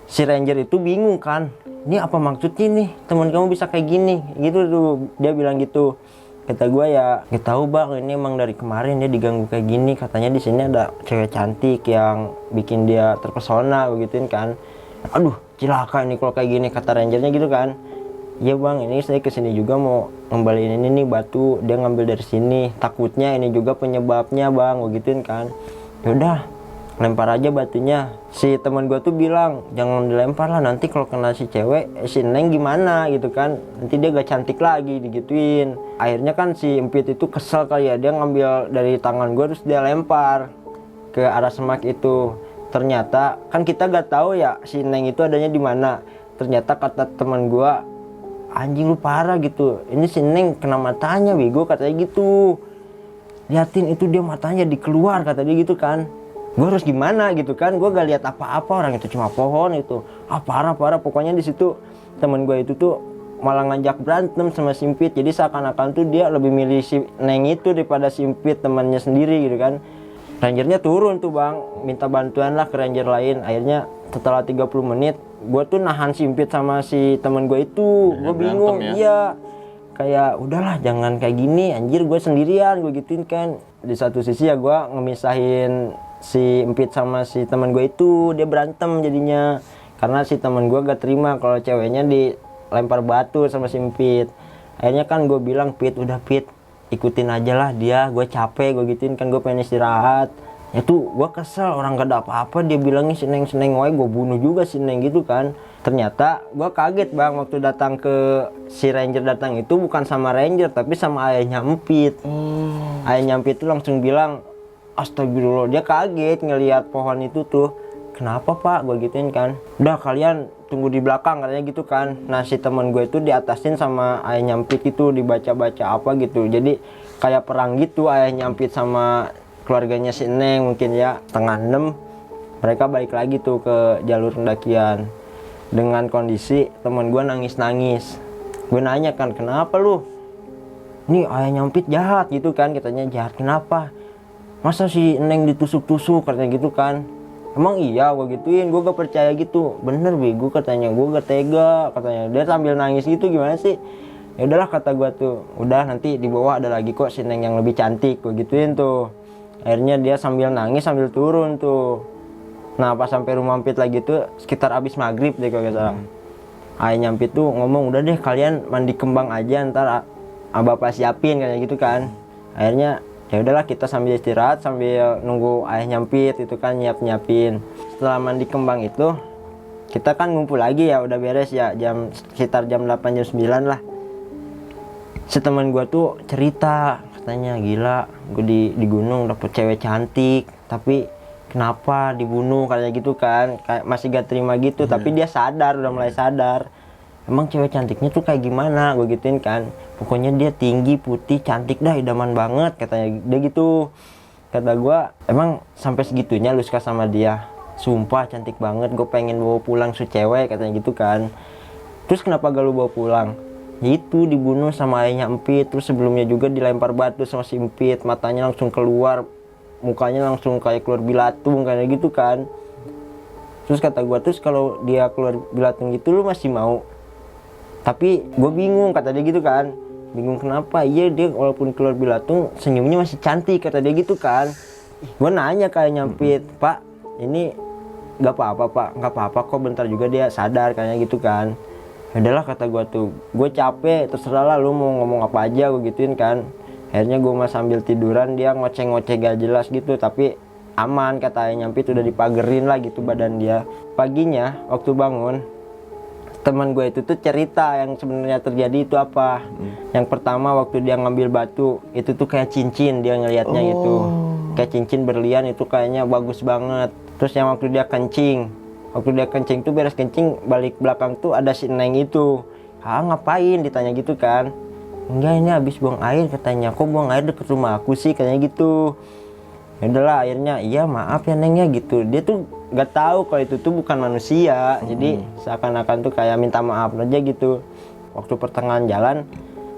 Si ranger itu bingung kan, ini apa maksudnya nih, teman kamu bisa kayak gini gitu tuh, dia bilang gitu. Kata gue, ya gak tahu bang, ini emang dari kemarin dia diganggu kayak gini, katanya di sini ada cewek cantik yang bikin dia terpesona, begituin kan. Aduh cilaka ini kalau kayak gini, kata rangernya gitu kan. Iya bang, ini saya kesini juga mau ngembaliin ini nih batu, dia ngambil dari sini, takutnya ini juga penyebabnya bang, begituin kan. Yaudah, lempar aja batunya. Si teman gue tuh bilang, jangan dilempar lah, nanti kalau kena si cewek, si Neng gimana gitu kan, nanti dia gak cantik lagi, digituin. Akhirnya kan si Empit itu kesel kali ya, dia ngambil dari tangan gue terus dia lempar ke arah semak itu. Ternyata kan kita gak tahu ya si Neng itu adanya di mana. Ternyata kata teman gue, anjing lu parah gitu, ini si Neng kena matanya bego, katanya gitu. Liatin itu dia matanya dikeluar, kata dia gitu kan. Gue harus gimana gitu kan, gue gak lihat apa-apa, orang itu cuma pohon itu. Parah pokoknya di situ temen gue itu tuh malah ngajak berantem sama si Empit. Jadi seakan-akan tuh dia lebih milih si Neng itu daripada si Empit temannya sendiri gitu kan. Rangernya turun tuh bang, minta bantuan lah ke ranger lain. Akhirnya setelah 30 menit gue tuh nahan si Empit sama si temen gue itu. Gue bingung ya? Iya, kayak udahlah jangan kayak gini anjir, gue sendirian, gue gituin kan. Di satu sisi ya gue ngemisahin si Empit sama si teman gue itu, dia berantem jadinya karena si teman gue gak terima kalau ceweknya dilempar batu sama si Empit. Akhirnya kan gue bilang, Pit udah Pit, ikutin aja lah dia, gue capek, gue gituin kan, gue pengen istirahat. Ya tuh gue kesel, orang gak ada apa-apa dia bilangnya si Neng wae, gue bunuh juga si Neng gitu kan. Ternyata gue kaget bang, waktu datang ke si ranger datang itu bukan sama ranger tapi sama ayahnya Empit. Ayahnya Empit tuh langsung bilang, astagfirullah, dia kaget ngelihat pohon itu tuh. Kenapa pak, gue gituin kan. Udah kalian tunggu di belakang, katanya gitu kan. Nah si teman gue itu diatasin sama ayah Nyampit itu, dibaca-baca apa gitu. Jadi kayak perang gitu, ayah Nyampit sama keluarganya si Neng mungkin ya. Setengah 6 mereka balik lagi tuh ke jalur pendakian. Dengan kondisi teman gue nangis-nangis. Gue nanya kan, kenapa lu? Nih ayah Nyampit jahat gitu kan, katanya. Jahat kenapa? Masa si Neng ditusuk-tusuk, katanya gitu kan. Emang iya, gue gituin, gue gak percaya gitu. Bener bego, katanya, gue gak tega, katanya. Dia sambil nangis gitu, gimana sih? Ya udahlah, kata gue tuh, udah nanti di bawah ada lagi kok si Neng yang lebih cantik, gue gituin tuh. Akhirnya dia sambil nangis sambil turun tuh. Nah pas sampai rumah Empit lagi tuh sekitar abis maghrib deh kalau gak salah. Ayah Nyampit tuh ngomong, udah deh kalian mandi kembang aja, ntar bapak siapin, kayak gitu kan. Akhirnya ya udahlah, kita sambil istirahat sambil nunggu ayah Nyampit itu kan nyiapin. Setelah mandi kembang itu kita kan ngumpul lagi ya, udah beres ya, sekitar jam 8 jam 9 lah. Si teman gue tuh cerita, katanya gila, gue di gunung dapet cewek cantik tapi kenapa dibunuh, kayak gitu kan. Kayak masih gak terima gitu. Tapi dia sadar, udah mulai sadar. Emang cewek cantiknya tuh kayak gimana, gue gituin kan. Pokoknya dia tinggi, putih, cantik dah, idaman banget, katanya dia gitu. Kata gue, emang sampai segitunya lu suka sama dia? Sumpah cantik banget, gue pengen bawa pulang si cewek, katanya gitu kan. Terus kenapa gak lu bawa pulang? Itu dibunuh sama ayahnya Empit. Terus sebelumnya juga dilempar batu sama si Empit, matanya langsung keluar mukanya langsung kayak keluar bilatung kayak gitu kan. Terus kata gue, terus kalau dia keluar bilatung gitu lu masih mau? Tapi gue bingung, kata dia gitu kan. Bingung kenapa? Iya, dia walaupun keluar bilatung senyumnya masih cantik, kata dia gitu kan. Gue nanya kayak nyampit, Pak ini gak apa-apa Pak, gak apa-apa kok, bentar juga dia sadar kayak gitu kan. Adalah kata gue tuh, gue capek, terserah lah lu mau ngomong apa aja, gue gituin kan. Akhirnya gue mah sambil tiduran, dia ngoceh-ngoceh gak jelas gitu, tapi aman, kata ayah nyampit, udah dipagerin lah gitu badan dia. Paginya waktu bangun, teman gue itu tuh cerita yang sebenarnya terjadi itu apa. Yang pertama waktu dia ngambil batu, itu tuh kayak cincin, dia ngelihatnya gitu. Kayak cincin berlian, itu kayaknya bagus banget. Terus yang waktu dia kencing, tuh beres kencing balik belakang tuh ada si Neng itu. Ngapain, ditanya gitu kan. Enggak, ini habis buang air katanya. Kok buang air deket rumah aku sih, katanya gitu. Ya udahlah, akhirnya iya maaf ya Neng ya gitu. Dia tuh nggak tahu kalau itu tuh bukan manusia. Jadi seakan-akan tuh kayak minta maaf aja gitu. Waktu pertengahan jalan,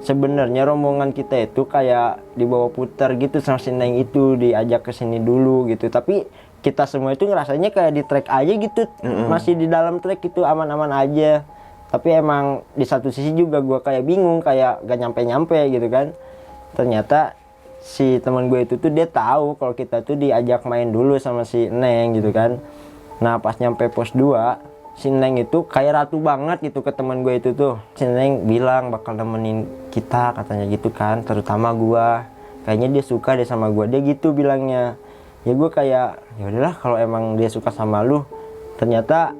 sebenarnya rombongan kita itu kayak dibawa putar gitu sama si Neng itu, diajak ke sini dulu gitu. Tapi kita semua itu ngerasanya kayak di trek aja gitu, masih di dalam trek itu aman-aman aja. Tapi emang di satu sisi juga gue kayak bingung, kayak gak nyampe-nyampe gitu kan. Ternyata si teman gue itu tuh dia tahu kalau kita tuh diajak main dulu sama si Neng gitu kan. Nah pas nyampe pos 2, si Neng itu kayak ratu banget gitu ke teman gue itu tuh. Si Neng bilang bakal nemenin kita katanya gitu kan, terutama gue. Kayaknya dia suka deh sama gue, dia gitu bilangnya. Ya gue kayak ya udahlah kalau emang dia suka sama lu. Ternyata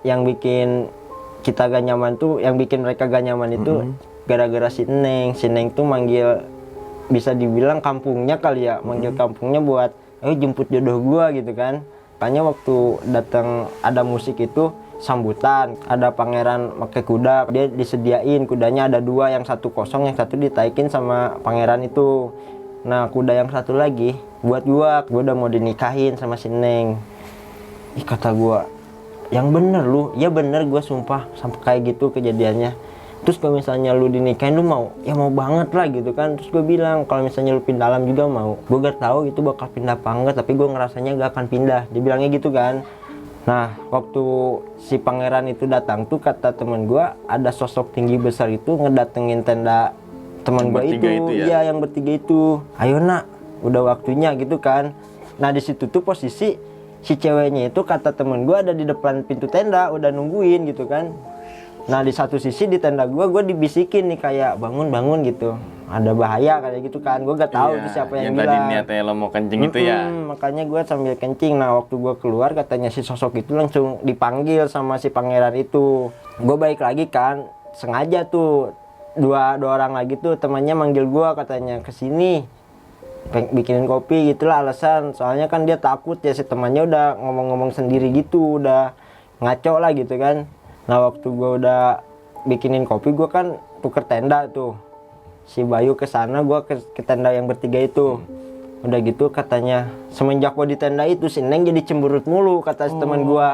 yang bikin kita gak nyaman tuh, yang bikin mereka gak nyaman itu gara-gara si Neng. Si Neng tuh manggil, bisa dibilang kampungnya kali ya, manggil kampungnya buat ayo jemput jodoh gua gitu kan. Makanya waktu datang ada musik itu sambutan, ada pangeran pakai kuda, dia disediain kudanya ada 2, yang satu kosong, yang satu ditaikin sama pangeran itu. Nah kuda yang satu lagi buat gua udah mau dinikahin sama si Neng. Ih kata gua, yang bener lu, ya bener gua sumpah sampai kayak gitu kejadiannya. Terus kalau misalnya lu dinikahin lu mau? Ya mau banget lah gitu kan. Terus gue bilang kalau misalnya lu pindah alam juga mau. Gue gak tahu itu bakal pindah apa enggak, tapi gue ngerasanya gak akan pindah. Dia bilangnya gitu kan. Nah waktu si pangeran itu datang tuh, kata temen gue ada sosok tinggi besar itu ngedatengin tenda teman gue itu ya? Iya yang bertiga itu. Ayo nak, udah waktunya gitu kan. Nah di situ tuh posisi si ceweknya itu, kata temen gue, ada di depan pintu tenda udah nungguin gitu kan. Nah di satu sisi di tenda gue dibisikin nih kayak bangun gitu, ada bahaya kayak gitu kan. Gue gak tahu itu siapa yang bilang. Yang tadi niatnya lo mau kencing itu ya. Makanya gue sambil kencing. Nah waktu gue keluar katanya si sosok itu langsung dipanggil sama si pangeran itu. Gue balik lagi kan, sengaja tuh dua orang lagi tuh temannya manggil gue katanya kesini bikinin kopi gitulah alasan. Soalnya kan dia takut ya, si temannya udah ngomong-ngomong sendiri gitu, udah ngaco lah gitu kan. Nah waktu gue udah bikinin kopi, gue kan tuker tenda tuh. Si Bayu ke sana, gue ke tenda yang bertiga itu. Udah gitu katanya semenjak gue di tenda itu si Neng jadi cemberut mulu, kata si teman gue.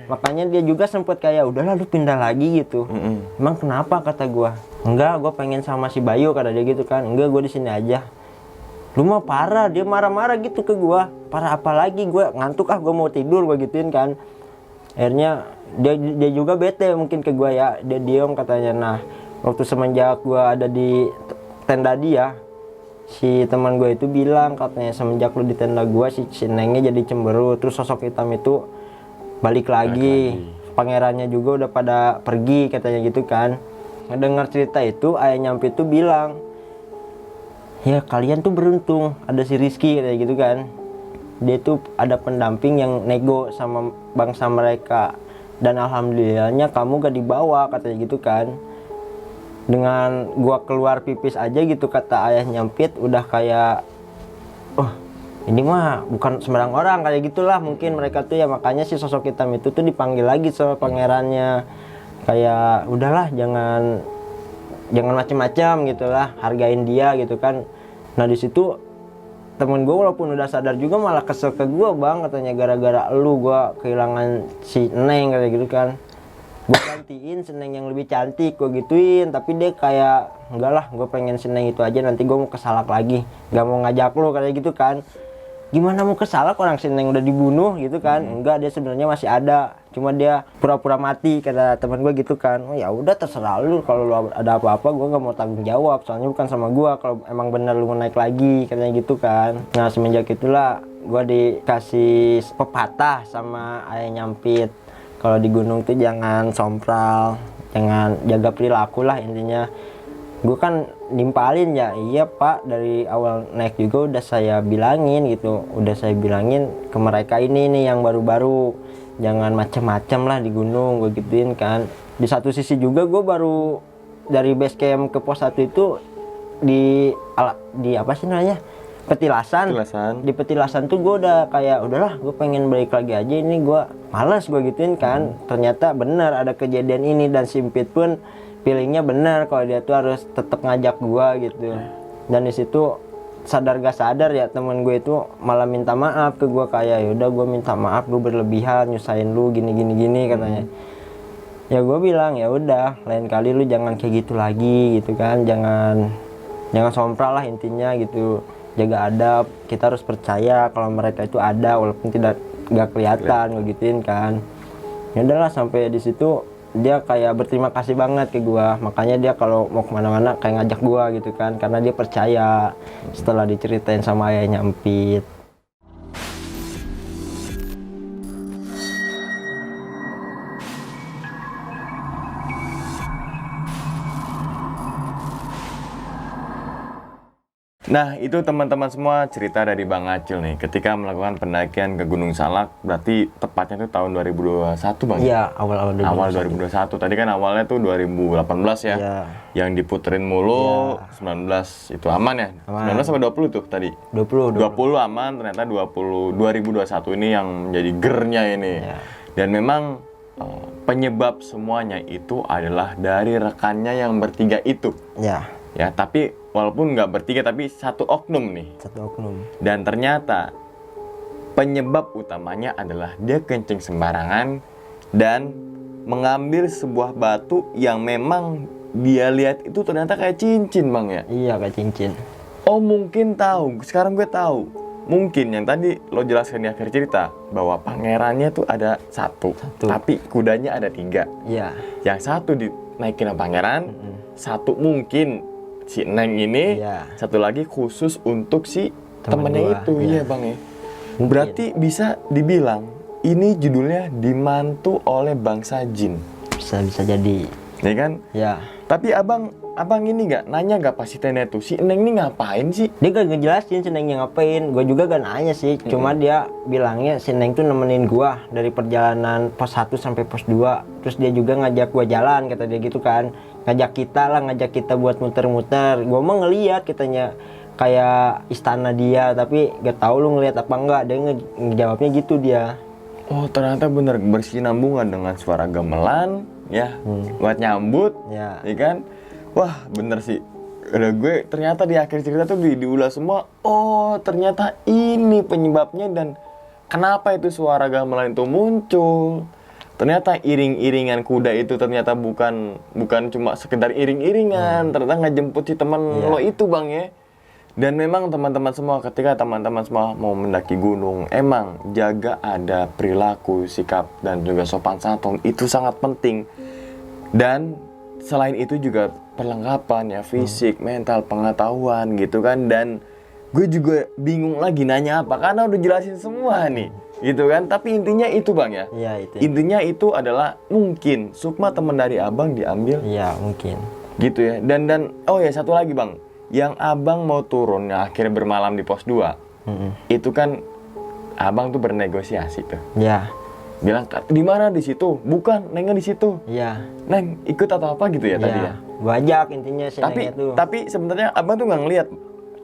Makanya dia juga sempet kayak udahlah lu pindah lagi gitu. Emang kenapa, kata gue. Enggak, gue pengen sama si Bayu, kata dia gitu kan. Enggak, gue di sini aja. Lu mah parah, dia marah-marah gitu ke gue. Parah apa lagi, gue ngantuk gue mau tidur, gue gituin kan. Akhirnya dia juga bete mungkin ke gue ya, dia diem katanya. Nah waktu semenjak gue ada di tenda dia, si teman gue itu bilang katanya semenjak lu di tenda gue si Nengnya jadi cemberut. Terus sosok hitam itu balik lagi. Pangerannya juga udah pada pergi katanya gitu kan. Ngedengar cerita itu ayah nyampe tuh bilang, ya kalian tuh beruntung ada si Rizky kayak gitu kan. Dia tuh ada pendamping yang nego sama bangsa mereka. Dan alhamdulillahnya kamu gak dibawa, katanya gitu kan. Dengan gua keluar pipis aja gitu, kata ayah nyampit, udah kayak oh ini mah bukan sembarang orang kayak gitulah mungkin mereka tuh ya. Makanya si sosok hitam itu tuh dipanggil lagi sama pangerannya. Kayak udahlah jangan macem-macem gitulah, hargain dia gitu kan. Nah di situ temen gue walaupun udah sadar juga malah kesel ke gue, bang, katanya gara-gara lu gue kehilangan si Neng kayak gitu kan. Gue gantiin si Neng yang lebih cantik, gue gituin. Tapi dia kayak enggak lah, gue pengen si Neng itu aja, nanti gue mau kesalak lagi, gak mau ngajak lu kayak gitu kan. gimana mau ke Salak orang si Neng udah dibunuh gitu kan. Enggak, dia sebenarnya masih ada, cuma dia pura-pura mati kata teman gue gitu kan. Oh ya udah terserah lu, kalau lu ada apa-apa gue nggak mau tanggung jawab, soalnya bukan sama gue kalau emang bener lu mau naik lagi katanya gitu kan. Nah semenjak itulah gue dikasih pepatah sama Ayah Nyampit, kalau di gunung tuh jangan sompral, jangan, jaga perilaku lah intinya. Gue kan nimpalin ya, iya pak, dari awal naik juga udah saya bilangin gitu, udah saya bilangin ke mereka ini nih yang baru-baru, jangan macem-macem lah di gunung, gue gituin kan. Di satu sisi juga gue baru dari base camp ke pos 1 itu di apa sih namanya, petilasan. Di petilasan tuh gue udah kayak udahlah gue pengen balik lagi aja, ini gue malas, gue gituin kan. Ternyata benar ada kejadian ini, dan Simpit pun feelingnya benar kalau dia tuh harus tetap ngajak gua gitu. Dan di situ sadar gak sadar ya temen gue itu malah minta maaf ke gua, kayak yaudah gue minta maaf, gue berlebihan nyusahin lu gini katanya. Ya gue bilang ya udah, lain kali lu jangan kayak gitu lagi gitu kan, jangan sompral lah intinya gitu, jaga adab. Kita harus percaya kalau mereka itu ada walaupun gak kelihatan, gue gituin kan. Ya udahlah, sampai di situ dia kayak berterima kasih banget ke gua, makanya dia kalau mau kemana-mana kayak ngajak gua gitu kan, karena dia percaya setelah diceritain sama Ayah Nyampit. Nah, itu teman-teman semua cerita dari Bang Acil nih ketika melakukan pendakian ke Gunung Salak, berarti tepatnya itu tahun 2021 Bang? Iya, awal 2021. Tadi kan awalnya tuh 2018 ya. Iya. Yang diputerin mulu, 19 itu aman ya? Aman. 19 sampai 20 tuh tadi? 20 aman, ternyata 2021 ini yang jadi gernya ini. Iya. Dan memang penyebab semuanya itu adalah dari rekannya yang bertiga itu. Iya. Ya, tapi walaupun nggak bertiga, tapi satu oknum nih. Satu oknum. Dan ternyata penyebab utamanya adalah dia kencing sembarangan dan mengambil sebuah batu yang memang dia lihat itu ternyata kayak cincin Bang ya. Iya, kayak cincin. Oh mungkin tahu, sekarang gue tahu. Mungkin yang tadi lo jelaskan di akhir cerita bahwa pangerannya tuh ada satu. Tapi kudanya ada 3. Iya. Yang satu dinaikin sama pangeran, satu mungkin si Neng ini, satu lagi khusus untuk si temennya itu, iya Bang ya. Berarti bisa dibilang ini judulnya dimantu oleh bangsa jin. Bisa jadi. Ya kan? Ya. Tapi abang ini nanya nggak pas si Tene tuh, si Neng ini ngapain sih? Dia gak ngejelasin si Nengnya ngapain, gue juga gak nanya sih. Cuma dia bilangnya si Neng tuh nemenin gua dari perjalanan pos 1 sampai pos 2. Terus dia juga ngajak gua jalan, kata dia gitu kan. Ngajak kita buat muter-muter. Gua mah ngeliat katanya kayak istana dia, tapi gak tahu lu ngeliat apa enggak. Dia ngejawabnya gitu dia. Oh ternyata bener bersinambungan dengan suara gamelan ya, buat nyambut ya kan. Wah bener sih. Udah gue ternyata di akhir cerita tuh diulas semua. Oh ternyata ini penyebabnya dan kenapa itu suara gamelan itu muncul. Ternyata iring-iringan kuda itu ternyata bukan cuma sekedar iring-iringan, ternyata ngejemput si teman lo itu Bang ya. Dan memang teman-teman semua, ketika teman-teman semua mau mendaki gunung, emang jaga ada perilaku, sikap, dan juga sopan santun itu sangat penting. Dan selain itu juga perlengkapan ya, fisik, mental, pengetahuan gitu kan. Dan gue juga bingung lagi nanya apa, karena udah jelasin semua nih gitu kan. Tapi intinya itu Bang ya. Iya itu. Intinya itu adalah mungkin Sukma teman dari abang diambil. Iya mungkin. Gitu ya. Dan oh ya satu lagi Bang, yang abang mau turun ya akhirnya bermalam di pos 2. Itu kan abang tuh bernegosiasi tuh. Iya. Bilang di mana, di situ? Bukan, Nengnya di situ. Iya. Neng ikut atau apa gitu ya tadi ya. Gua ajak intinya si Nengnya tuh. Tapi sebenarnya abang tuh nggak ngeliat.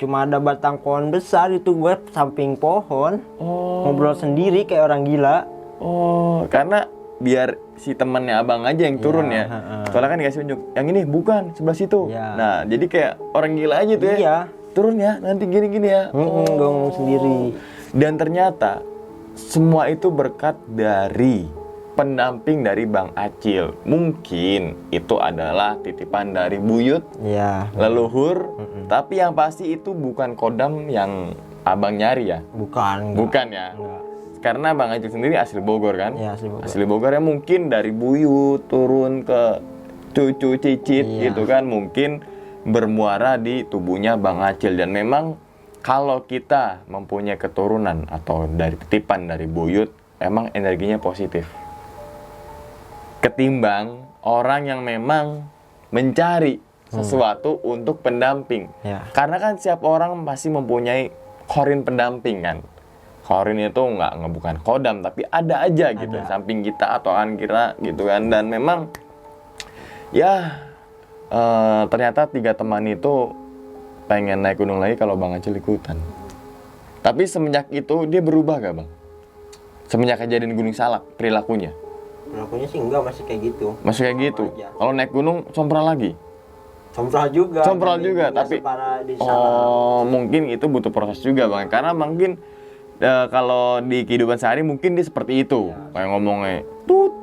Cuma ada batang pohon besar itu, gue samping pohon. Ngobrol sendiri kayak orang gila. Oh, karena biar si temannya abang aja yang turun ya. Soalnya kan dikasih unjuk, yang ini bukan, sebelah situ. Nah, jadi kayak orang gila aja tuh ya. Iya. Turun ya, nanti gini-gini ya. Gue ngomong sendiri. Dan ternyata semua itu berkat dari pendamping dari Bang Acil. Mungkin itu adalah titipan dari buyut, leluhur. Tapi yang pasti itu bukan kodam yang abang nyari ya? Bukan. Bukan ya? Enggak. Karena Bang Acil sendiri asli Bogor kan? Ya, asli Bogor. Asli Bogor ya, mungkin dari buyut turun ke cucu cicit Iya. gitu kan, mungkin bermuara di tubuhnya Bang Acil. Dan memang kalau kita mempunyai keturunan atau dari titipan dari buyut, emang energinya positif. Ketimbang orang yang memang mencari sesuatu untuk pendamping. Ya. Karena kan setiap orang pasti mempunyai khorin pendamping kan. Khorin itu bukan kodam, tapi ada aja gitu, Ada. samping kita atau akan kita gitu kan. Dan memang ya ternyata 3 teman itu pengen naik gunung lagi kalau Bang Acil ikutan. Tapi semenjak itu dia berubah gak Bang? Semenjak kejadian Gunung Salak perilakunya? Pelakunya sih enggak, masih kayak gitu. Masih kayak gitu? aja. Kalau naik gunung sompral lagi? Sompral juga. Sompral juga, nggak tapi separah di sana. oh mungkin itu butuh proses juga Bang. Karena mungkin kalau di kehidupan sehari mungkin dia seperti itu. Kayak ngomongnya tut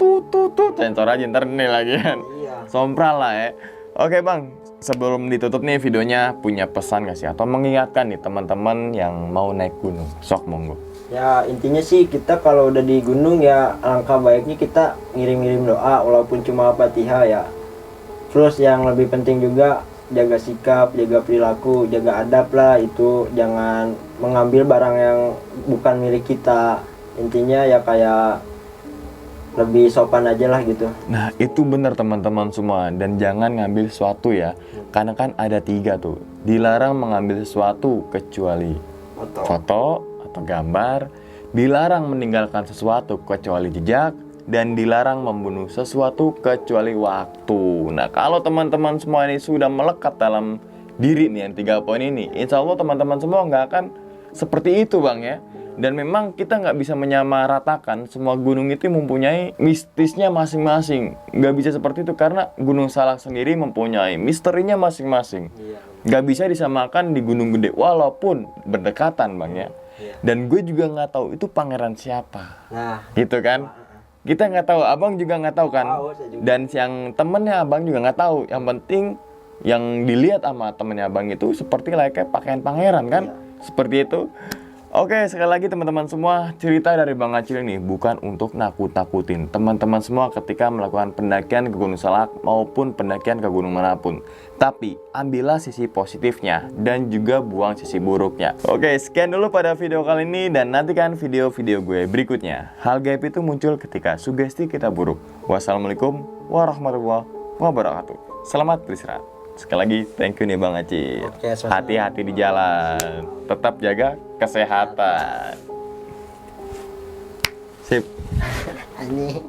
sensor aja ntar nih lagi kan. Iya. Sompral lah ya. Oke Bang, sebelum ditutup nih videonya, punya pesan gak sih? Atau mengingatkan nih teman-teman yang mau naik gunung? Sok monggo. Ya intinya sih kita kalau udah di gunung ya alangkah baiknya kita ngirim-ngirim doa walaupun cuma Fatihah ya. Terus yang lebih penting juga jaga sikap, jaga perilaku, jaga adab lah, itu jangan mengambil barang yang bukan milik kita. Intinya ya kayak lebih sopan aja lah gitu. Nah itu benar teman-teman semua. Dan jangan ngambil sesuatu ya. Karena kan ada 3 tuh. Dilarang mengambil sesuatu kecuali foto atau gambar. Dilarang meninggalkan sesuatu kecuali jejak. Dan dilarang membunuh sesuatu kecuali waktu. Nah kalau teman-teman semua ini sudah melekat dalam diri nih yang 3 poin ini, insya Allah teman-teman semua nggak akan seperti itu Bang ya. Dan memang kita nggak bisa menyamaratakan, semua gunung itu mempunyai mistisnya masing-masing. Nggak bisa seperti itu karena Gunung Salak sendiri mempunyai misterinya masing-masing. Nggak bisa disamakan di Gunung Gede walaupun berdekatan Bang ya. Dan gue juga nggak tahu itu pangeran siapa. Nah, Gitu kan? Kita nggak tahu, abang juga nggak tahu kan? Tahu, saya juga. Dan yang temennya abang juga nggak tahu. Yang penting yang dilihat sama temennya abang itu seperti layaknya pakaian pangeran kan? Seperti itu. Oke, sekali lagi teman-teman semua, cerita dari Bang Acil ini bukan untuk nakut-nakutin teman-teman semua ketika melakukan pendakian ke Gunung Salak maupun pendakian ke gunung manapun. Tapi ambillah sisi positifnya dan juga buang sisi buruknya. Oke, sekian dulu pada video kali ini dan nantikan video-video gue berikutnya. Hal gaib itu muncul ketika sugesti kita buruk. Wassalamualaikum warahmatullahi wabarakatuh. Selamat beristirahat. Sekali lagi, thank you nih Bang Acil. Oke, sama-sama. Hati-hati di jalan. Tetap jaga kesehatan. Sip. ini